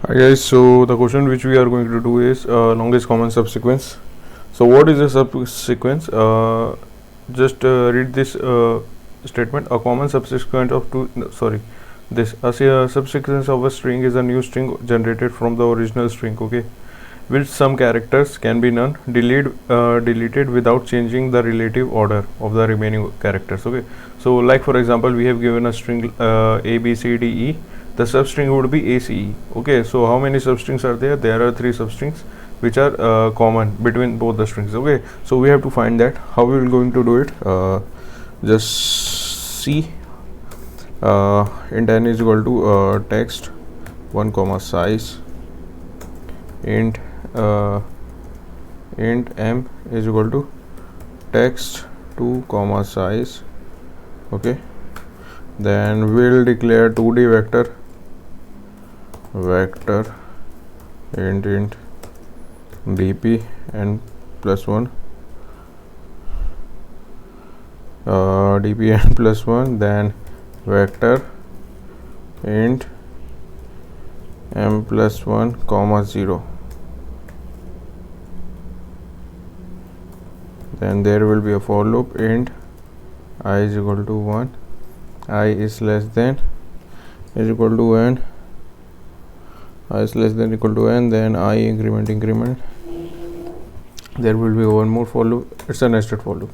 Hi guys, so the question which we are going to do is longest common subsequence. So what is a subsequence? Just read this statement. A common subsequence of a subsequence of a string is a new string generated from the original string. Okay, which some characters can be deleted without changing the relative order of the remaining characters. Okay, so like for example, we have given a string a b c d e. The substring would be ACE. Okay, so how many substrings are there? There are 3 substrings which are common between both the strings. Okay, so we have to find that. How we will going to do it? Just see int n is equal to text 1 comma size int m is equal to text 2 comma size. Okay, then we'll declare 2D vector int dp n plus 1 dp n plus 1, then vector int m plus 1 comma 0. Then there will be a for loop int I is equal to 1, I is less than is equal to n, I is less than equal to n, then I increment. There will be one more for loop. It's a nested for loop.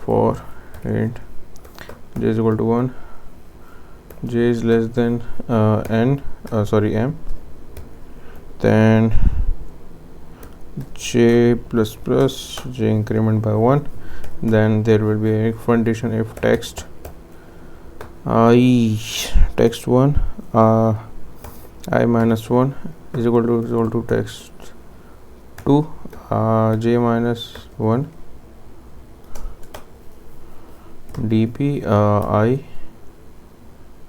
For int j is equal to 1, j is less than m, then j plus plus j increment by 1. Then there will be a condition if text text 1 I minus 1 is equal to text 2 j minus 1 dp I,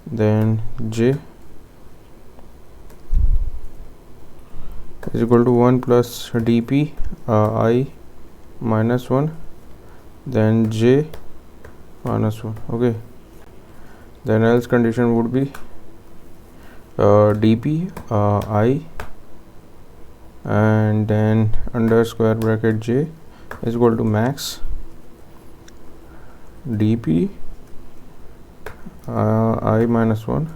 then j is equal to 1 plus dp I minus 1, then j minus 1. Okay, then else condition would be dp I, and then under square bracket j is equal to max dp I minus 1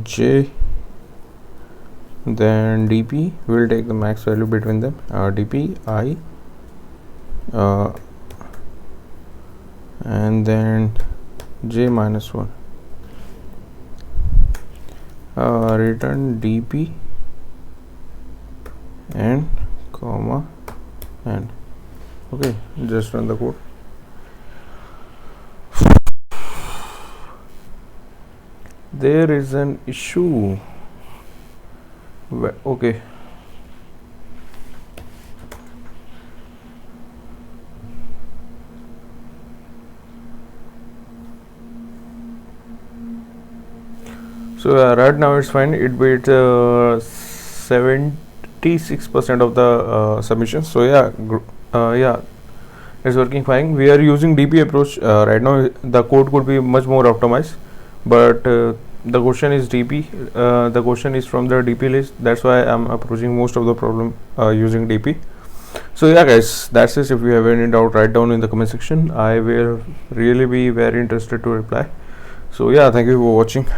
j, then dp will take the max value between them, dp I, and then j minus 1, return dp n comma n. Okay, just run the code. There is an issue. Okay, so right now it's fine. It beat 76% of the submissions. So yeah, it's working fine. We are using DP approach right now. The code could be much more optimized, but the question is DP. The question is from the DP list. That's why I'm approaching most of the problem using DP. So yeah guys, that's it. If you have any doubt, write down in the comment section. I will really be very interested to reply. So yeah, thank you for watching.